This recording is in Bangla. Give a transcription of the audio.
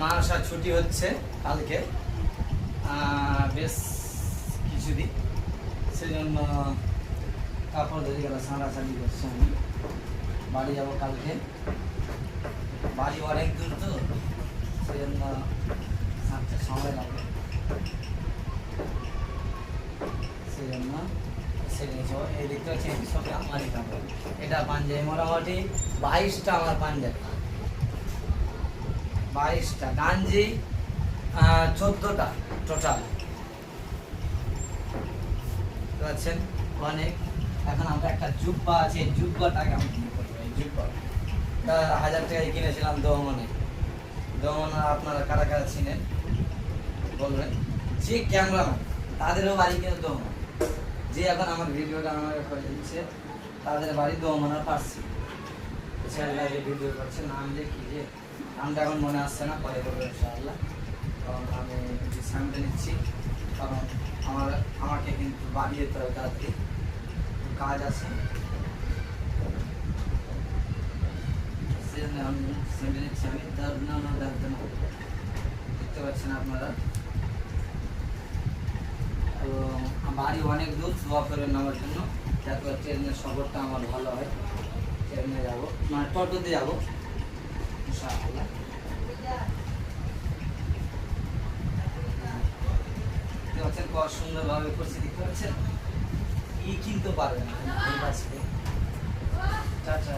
মানসার ছুটি হচ্ছে কালকে বেশ কিছুদিন, সেজন্য কাপড় ধরে গেল সাঁড়াসাড়ি করছি। আমি বাড়ি যাবো কালকে, বাড়ি অনেক দূর তো, সেজন্য সাঁড়তে সময় লাগবে, সেজন্য সেদিন এই দিকটা চেঞ্জ সবই আমারই কাপড়। এটা পাঞ্জাবি মোটামুটি 22টা আমার পাঞ্জাবি, 22টা গাঞ্জি 14টা টোটাল, বুঝতে পারছেন অনেক। এখন আমরা একটা জুব্বা আছে, এই জুব্বাটাকে আমি কি করবো, এই জুব্বাটা 1000 টাকায় কিনেছিলাম দোমনে। দোমনে আপনারা কারা কারা চিনেন বলবেন, যে ক্যামেরাম্যান তাদেরও বাড়ি কিনে দোমন, যে এখন আমার ভিডিওটা আমার করে দিচ্ছে তাদের বাড়ি দোমনার পারছি, ছেলেরা যে ভিডিও করছে নাম যে কি যে নামটা এখন মনে আসছে না, পরে বলবো ইনশাআল্লাহ। কারণ আমি বিশ্রামটা নিচ্ছি, কারণ আমাকে কিন্তু বাড়ি যেতে হবে, তাড়াতাড়ি কাজ আছে, সেজন্য আমি সেন্টে নিচ্ছি। আমি দেখতে পাচ্ছেন আপনারা, তো বাড়ি অনেক দূর, দোয়া করবেন আমার জন্য যাতে ট্রেনের সফরটা আমার ভালো হয়। ট্রেনে যাবো, মানে টোটোতে যাবো ইনশাআল্লাহ। দেখতে পাচ্ছেন কত সুন্দরভাবে করছি, দেখতে পাচ্ছেন, ই কিনতে পারবে না। টাটা।